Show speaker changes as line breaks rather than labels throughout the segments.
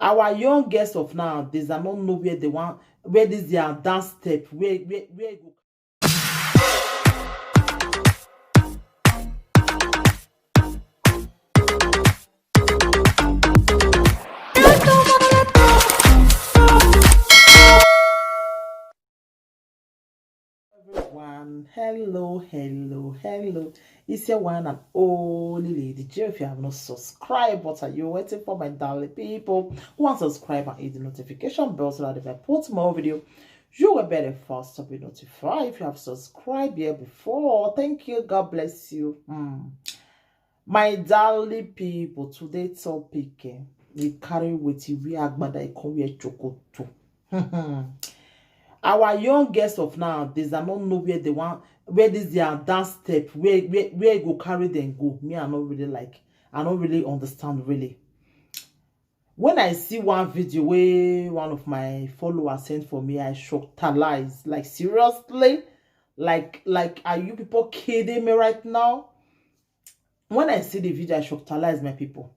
Our young girls of nowadays are not know where they want, where this their dance step, where it go. Everyone, hello. It's your one and only Lady J. If you have not subscribed, what are you waiting for, my darling people? Go and subscribe and hit the notification bell so that if I put more video, you will be the first to be notified. If you have subscribed here before, thank you. God bless you. My darling people, today's topic we carry with you. We agbada ikonwe chokoto. Our young girls of nowadays are not know where they want, where this their dance step, where it go carry them go. Me, I not really like. I don't really understand really. When I see one video where one of my followers sent for me, I shocked her lies. Like seriously, like are you people kidding me right now? When I see the video, I shocked her lies, my people.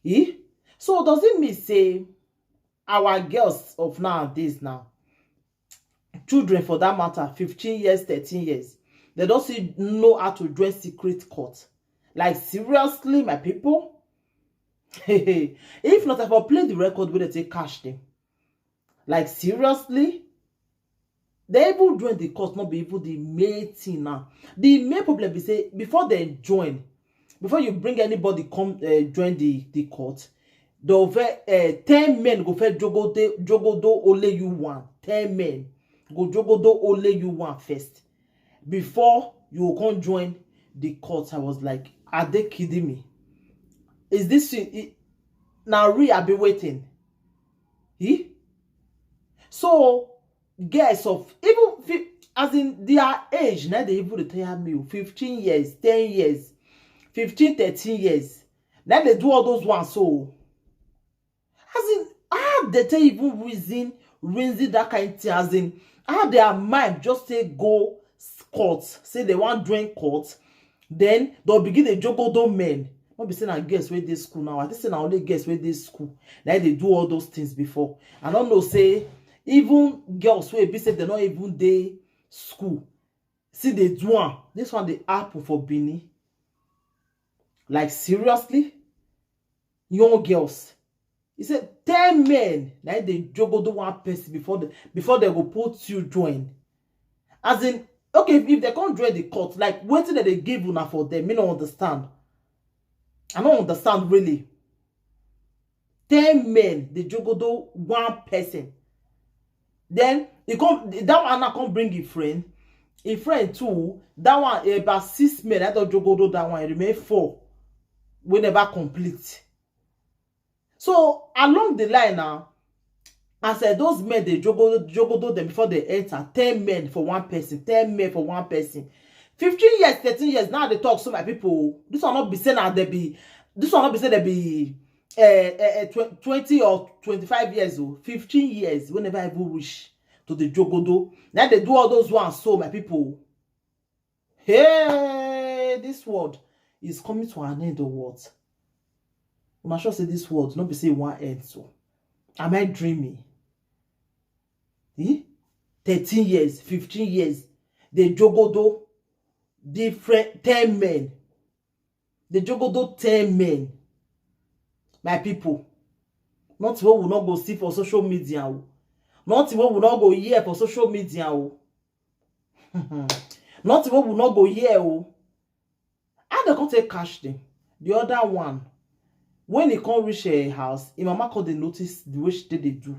Eh? So does it mean say our girls of nowadays now? Children for that matter, 15 years, 13 years, they don't see know how to join secret court. Like seriously, my people. If not, if I play the record where they take cash them. Like seriously, they even join the court, not be even the main thing now. The main problem is say before they join, before you bring anybody come join the court, they'll 10 men go for jogodo only you one. 10 men go jogodo only you one first before you come join the court. I was like, are they kidding me? Is this now real? I've been waiting. So guys of even as in their age now, they even tell me 15 years, 10 years, 15, 13 years. Now they do all those ones. So as in how they tell even reason that kind of thing, as in how their mind just say go court, say they want join court, then they'll begin the jogodo men. Not be saying I guess where this school now. I think say I only guess where this school. Now they do all those things before. I don't know, say even girls where be say they're not even they school. See they do one. This one the apple for Bini. Like seriously? Young girls. He said 10 men. Now they jogodo one person before they go put you join. As in, okay, if they can't join the court, like what did they give you now for them? Me don't understand. I don't understand really. 10 men, they jogodo one person. Then that one I can't bring a friend. A friend too. That one about 6 men. I don't jogodo that one. It remain 4. We never complete. So along the line now, I said those men they jogodo them before they enter. 10 men for one person. 10 men for one person. 15 years, 13 years, now they talk so my people. This will not be saying that they be, this will not be saying they be 20 or 25 years old. 15 years, whenever I even reach to the jogodo. Now they do all those ones, so my people. Hey, this world is coming to an end of what? I'm not sure say this world, not be say one end, so. Am I dreaming? 13 years, 15 years, they jogodo different 10 men. The jogodo 10 men. My people. Not what we not go see for social media. Not what we not go hear for social media. Not what we not go hear. How they can take cash them? The other one, when he come reach a house, his mama come dey notice the way they do.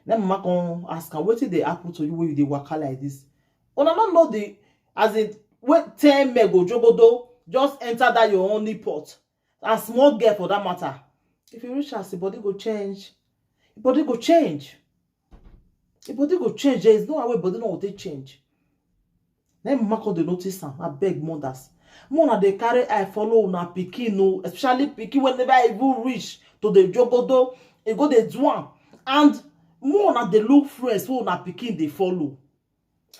Then mama come ask her, what did they happen to you when they waka like this? I don't know the, as in, when 10 men go jogodo, just enter that your only pot. And small girl for that matter. If you reach us, the body go change. The body go change. The body go change. There is no way body no will take change. Then mama come dey notice am. I beg mothers. Mona they carry I follow una pikin no, especially pikin whenever I even reach to the jogodo, e go dey do am. And mona they look friends who una pikin they follow.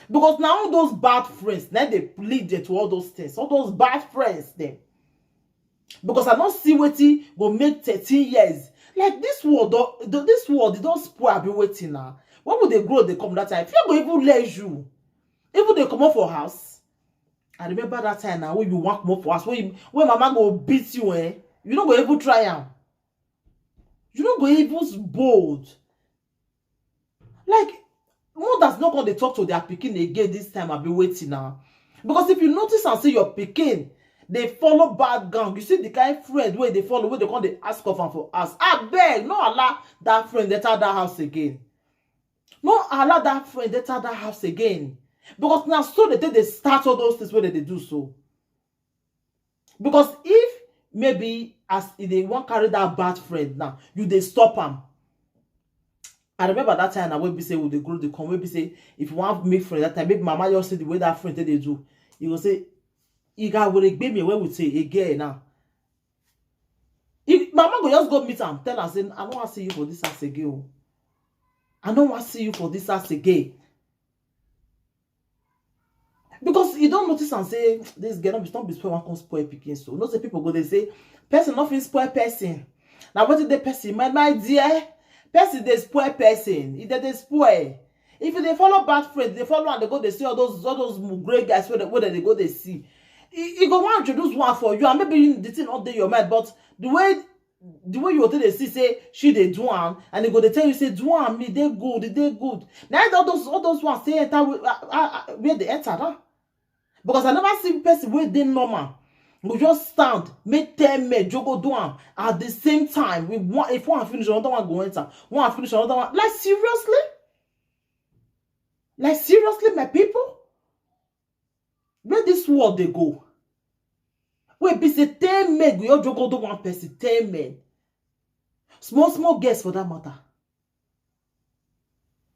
Because now all those bad friends, now they lead them to all those things. All those bad friends them. Because I don't see what go make 13 years. Like this world, this world, they don't spoil. I be waiting now. When will they grow? They come that time. If you go even let you, even they come up for house. I remember that time now when you want more for house, when mama go beat you, you don't go even try am. You don't go even bold. Like mothers not going to talk to their pikin again this time. I be waiting now. Because if you notice and see your pikin, they follow bad gang. You see the kind of friend where they follow, where they come, they ask of and for us. I beg, no allow that friend enter that house again. No allow that friend enter that house again. Because now so they start all those things where they do so. Because if maybe as they want carry that bad friend now, you they stop them. I remember that time I will be say with the group they come, will be say if you want to make friend that time, maybe mama just see the way that friend they do. You will say, you got will me where we say again now. If mama go just go meet him, tell her say, I don't want to see you for this house again. I don't want to see you for this house again. Because you don't notice and say, this girl don't be spoil one can spoil picking. So no say people go they say, person nothing spoil person. Now what is the person? My dear, person they spoil person. If they spoil. If they follow bad friends, they follow and they go they see all those great guys where they go they see. You go want to introduce one for you, and maybe the thing not there your mind, but the way you want to see say she they do one, and they go they tell you say do one me they good. Now all those ones say enter where they enter, huh? Because I never see person where they normal. We just stand, make 10 men, jogo do one at the same time. We want if one finish, another one go enter. One finish, another one. Like seriously? Like seriously, my people? Where this world they go? Where be say 10 men, we all jogo do one person, 10 men. Small girls for that matter.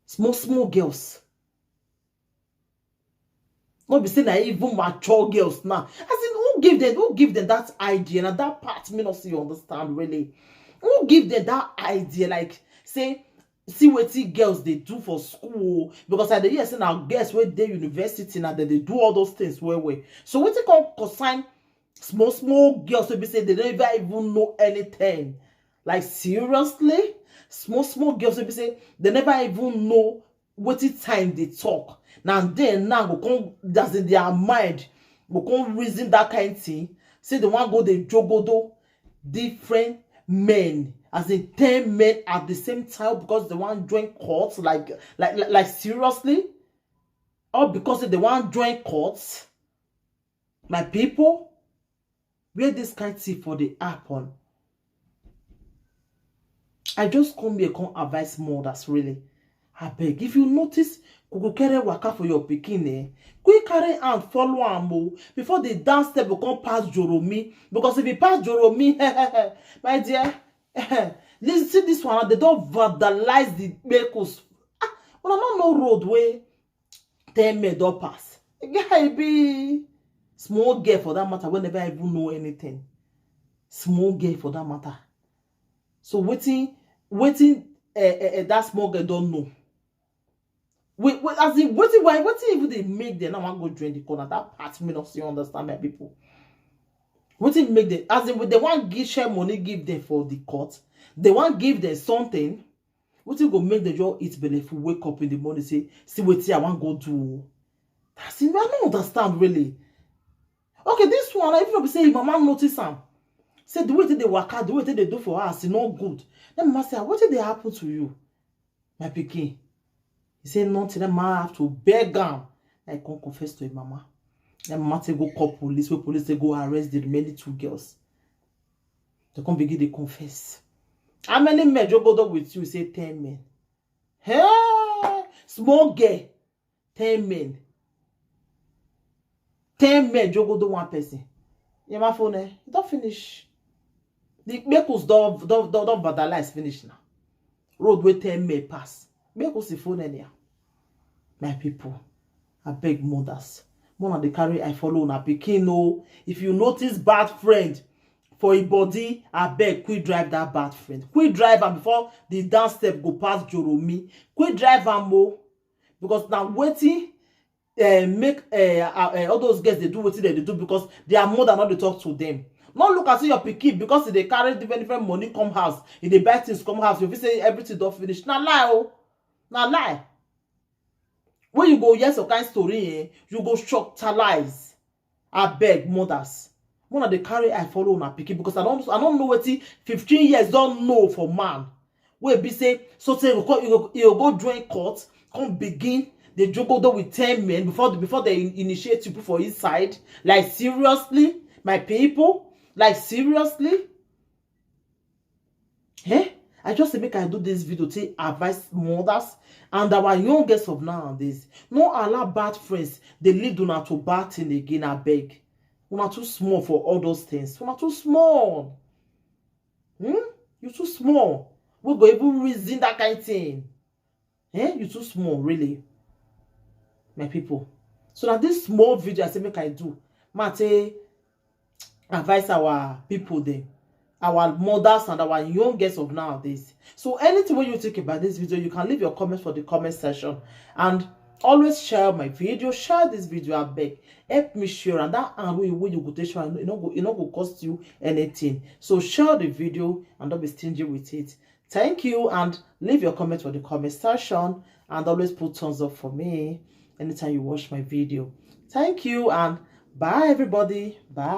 Small girls. Not be saying that even mature girls now. As in, who give them that idea? And that part me not see you understand really. Who give them that idea? Like, say, see what girls they do for school. Because at the year, say now girls where they university now they do all those things where. So what they call consign small girls to be saying they don't even know anything. Like seriously? Small girls to be saying they never even know what time they talk. Now go come that's in their mind. Go come reason that kind of thing. Say the one go they jogodo different men. As in 10 men at the same time because the one join courts. Like seriously? Or because they want join courts. My people, where this kind of thing for the happen? I just come here come advise mothers really. I beg, if you notice, go carry waka for your pikin, quick carry and follow am before the dance step will come past Joromi. Because if you pass Joromi, my dear, listen, see this one, they don't vandalize the vehicles. Well, I don't know road where 10 men don't pass. Guy be small girl for that matter, we never even know anything. Small girl for that matter. So waiting, that small girl don't know. As in, what even they make them now want go drain the corner? That part me not see understand my people. What it make them as in they want give share money give them for the court. They want give them something. What it go make the just eat belly if wake up in the morning say see what I want go do. That's it. I don't understand really. Okay, this one if you say mama notice am. Say the way they work out, the way they do for us, it's not good. Then mama say, what did they happen to you, my pikin? He say nothing. Then mama have to beg him. Like come confess to him, mama. Then mama say go call police. Where police they go arrest the remaining 2 girls. They come begin to confess. How many men you go with you? Say 10 men. Hey, small girl, 10 men. 10 men you go do one person. Yeah, my phone, it don't finish. The vehicles don't vandalize finish now. Road where 10 men pass. Vehicles the phone anyhow. My people, I beg mothers. Mona they carry I follow na pikin no. If you notice bad friend for a body, I beg quick drive that bad friend. Quick drive am before the dance step go past Joromi. Quick drive am mo. Because now waiting make all those girls they do what they do because their mother not to talk to them. Not look at your pikin because they carry different money come house, if they buy things come house, you fit say everything don't finish. Na lie oh, na lie. When you go hear some kind story, you go shock lies. I beg mothers, one of the carry I follow una pikin because I don't know what 15 years don't know for man. Wey be say so say you go join court, come begin the jogodo with 10 men before they initiate you put for inside. Like seriously, my people, like seriously. Eh? I just say make I do this video to advise mothers and our youngest of nowadays. No allow bad friends. They lead una to bad thing again. I beg. Una too small for all those things. Una too small. You too small. We go even reason that kind of thing. You too small, really, my people. So now this small video I say make I do. Mate advise our people there, our mothers and our youngest of nowadays. So anything when you think about this video, you can leave your comments for the comment section, and always share my video. Share this video, I beg. Help me share, and that and way you go to share, it not go cost you anything. So share the video and don't be stingy with it. Thank you, and leave your comment for the comment section, and always put thumbs up for me anytime you watch my video. Thank you, and bye everybody. Bye.